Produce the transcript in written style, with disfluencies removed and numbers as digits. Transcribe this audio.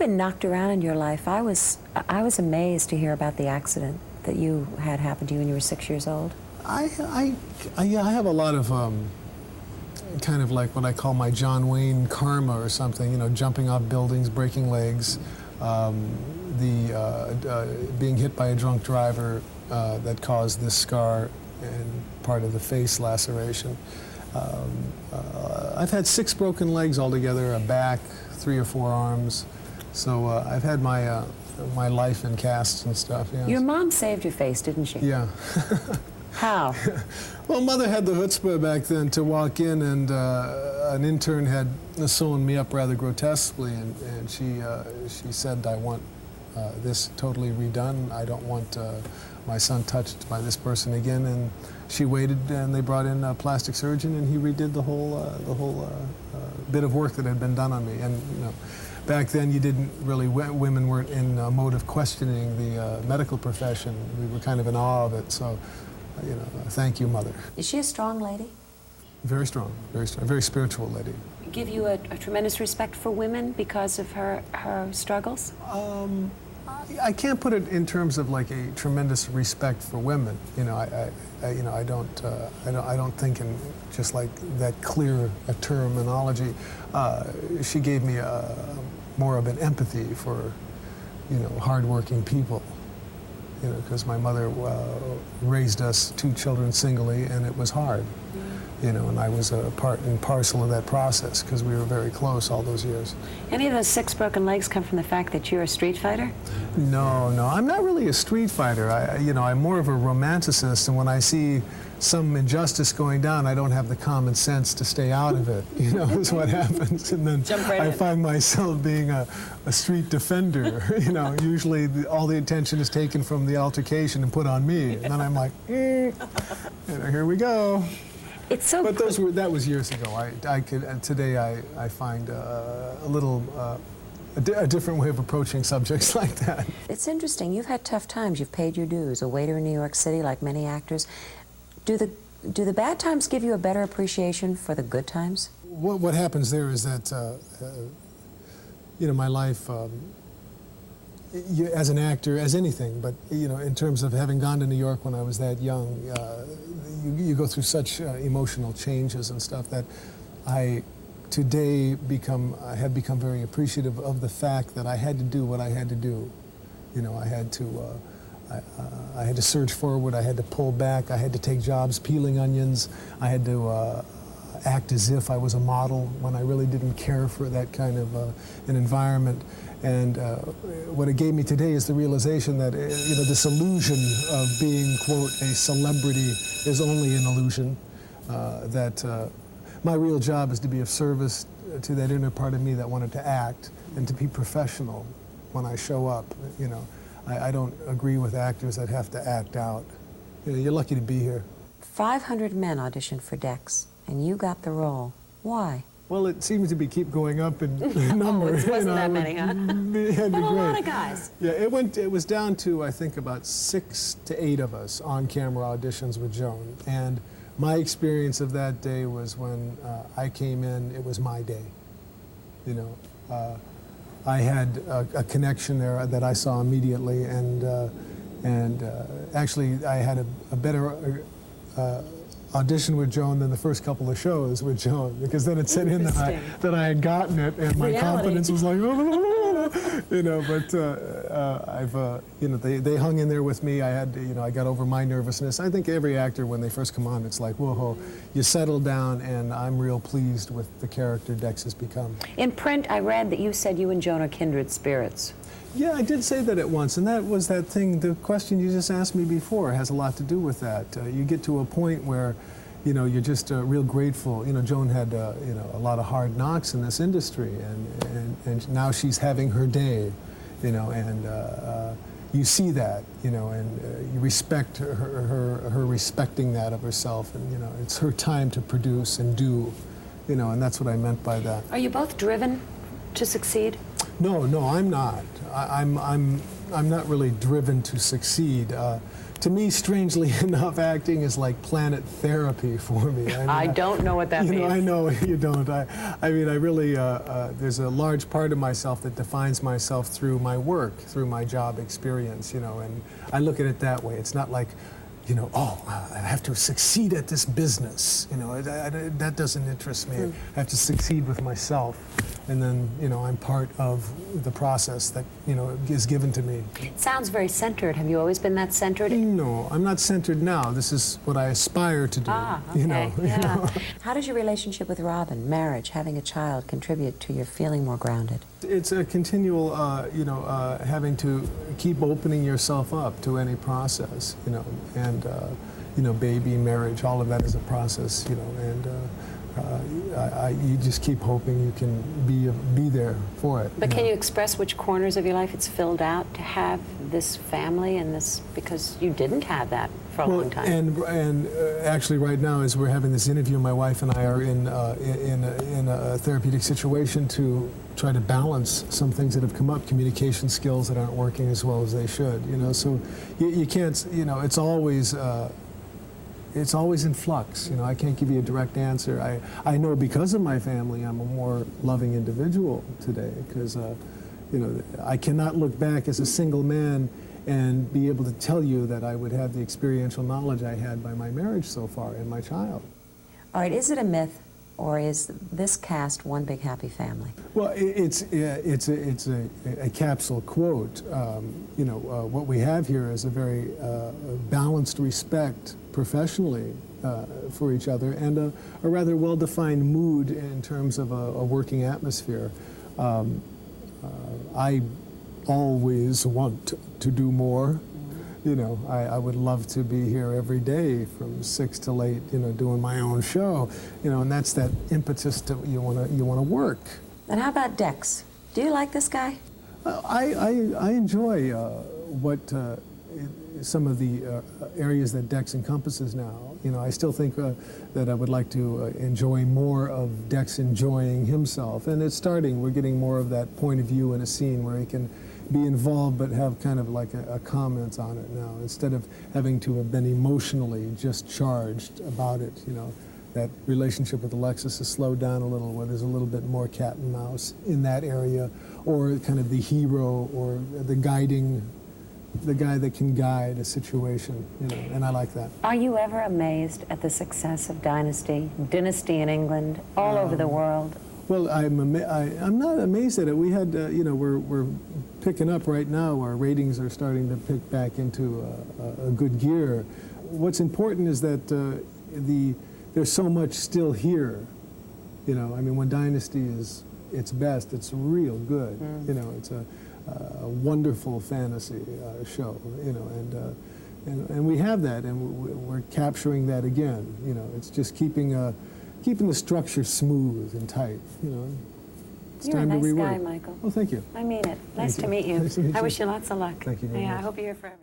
been knocked around in your life. I was amazed to hear about the accident that you had happen to you when you were 6 years old. Yeah, I have a lot of kind of like what I call my John Wayne karma or something, you know, jumping off buildings, breaking legs, being hit by a drunk driver that caused this scar and part of the face laceration. I've had 6 broken legs altogether, a back, 3 or 4 arms. So I've had my my life in casts and stuff. Yes. Your mom saved your face, didn't she? Yeah. How? Well, Mother had the chutzpah back then to walk in, and an intern had sewn me up rather grotesquely, and she said, "I want this totally redone. I don't want my son touched by this person again." And she waited, and they brought in a plastic surgeon, and he redid the whole bit of work that had been done on me. And you know, back then, you didn't really, women weren't in a mode of questioning the medical profession. We were kind of in awe of it. So, you know, thank you, Mother. Is she a strong lady? Very strong, a very spiritual lady. Give you a tremendous respect for women because of her struggles? I can't put it in terms of like a tremendous respect for women. You know, I don't think in just like that clear a terminology. She gave me more of an empathy for, you know, hardworking people. You know, because my mother raised us 2 children singly, and it was hard. You know, and I was a part and parcel of that process because we were very close all those years. Any of those 6 broken legs come from the fact that you're a street fighter? No, I'm not really a street fighter. You know, I'm more of a romanticist, and when I see some injustice going down, I don't have the common sense to stay out of it. You know, is what happens, and then I find myself being a street defender. You know, usually all the attention is taken from the altercation and put on me, and then I'm like, you know, here we go. It's so. But that was years ago. Today I find a little a different way of approaching subjects like that. It's interesting. You've had tough times. You've paid your dues. A waiter in New York City, like many actors. Do the bad times give you a better appreciation for the good times? What happens there is that you know, my life. As an actor, as anything, but you know, in terms of having gone to New York when I was that young, you go through such emotional changes and stuff that I today have become very appreciative of the fact that I had to do what I had to do. You know, I had to surge forward, I had to pull back, I had to take jobs peeling onions, I had to act as if I was a model when I really didn't care for that kind of an environment. And what it gave me today is the realization that, you know, this illusion of being, quote, a celebrity is only an illusion. That my real job is to be of service to that inner part of me that wanted to act and to be professional when I show up. You know, I don't agree with actors that have to act out. You know, you're lucky to be here. 500 men auditioned for Dex, and you got the role. Why? Well, it seems to keep going up in number. Oh, it wasn't that many, huh? But a lot of guys. Yeah, it was down to, I think, about 6 to 8 of us on-camera auditions with Joan. And my experience of that day was when I came in, it was my day. You know, I had a connection there that I saw immediately, and actually I had a better audition with Joan than the first couple of shows with Joan, because then it set in that I had gotten it, and my confidence was like, you know. But you know, they hung in there with me. I got over my nervousness. I think every actor, when they first come on, it's like, whoa, you settle down, and I'm real pleased with the character Dex has become. In print, I read that you said you and Joan are kindred spirits. Yeah, I did say that at once, and that was that thing, the question you just asked me before has a lot to do with that. You get to a point where, you know, you're just real grateful. You know, Joan had, you know, a lot of hard knocks in this industry, and now she's having her day, you know, and you see that, you know, and you respect her respecting that of herself, and, you know, it's her time to produce and do, you know, and that's what I meant by that. Are you both driven to succeed? No, I'm not. I'm not really driven to succeed. to me, strangely enough, acting is like planet therapy for me. I don't know what that means. I know you don't. I mean, I really, there's a large part of myself that defines myself through my work, through my job experience, you know, and I look at it that way. It's not like, you know, oh, I have to succeed at this business. You know, that doesn't interest me. I have to succeed with myself. And then, you know, I'm part of the process that, you know, is given to me. It sounds very centered. Have you always been that centered? No, I'm not centered now. This is what I aspire to do. Ah, okay. You know, yeah. you know. How does your relationship with Robin, marriage, having a child contribute to your feeling more grounded? It's a continual, you know, having to keep opening yourself up to any process, you know, and, you know, baby, marriage, all of that is a process, you know, and you just keep hoping you can be there for it. But can you express which corners of your life it's filled out to have this family and this, because you didn't have that for a long time? And actually right now, as we're having this interview, my wife and I are in a therapeutic situation to try to balance some things that have come up, communication skills that aren't working as well as they should, you know, so you can't, you know, it's always in flux. You know, I can't give you a direct answer. I know because of my family, I'm a more loving individual today because, you know, I cannot look back as a single man and be able to tell you that I would have the experiential knowledge I had by my marriage so far and my child. All right, is it a myth, or is this cast one big happy family? Well, it's a capsule quote. You know, what we have here is a very balanced respect professionally for each other and a rather well-defined mood in terms of a working atmosphere. I always want to do more. You know, I would love to be here every day from 6 till 8, you know, doing my own show, you know, and that's that impetus that you want to work. And how about Dex? Do you like this guy? I enjoy what some of the areas that Dex encompasses now. You know, I still think that I would like to enjoy more of Dex enjoying himself, and it's starting. We're getting more of that point of view in a scene where he can be involved but have kind of like a comment on it now, instead of having to have been emotionally just charged about it. You know, that relationship with Alexis has slowed down a little, where there's a little bit more cat and mouse in that area, or kind of the hero or the guy that can guide a situation, you know, and I like that. Are you ever amazed at the success of Dynasty in England, all over the world? Well, I'm not amazed at it. We had, you know, we're picking up right now. Our ratings are starting to pick back into a good gear. What's important is that there's so much still here. You know, I mean, when Dynasty is its best, it's real good. You know, it's a wonderful fantasy show. You know, and we have that, and we're capturing that again. You know, it's just keeping the structure smooth and tight, you know. It's You're time a nice to reword guy, it. Michael. Well, thank you. I mean it. Nice to meet you. Nice to meet I you. wish you lots of luck. Thank you very Yeah, much. I hope you're here forever.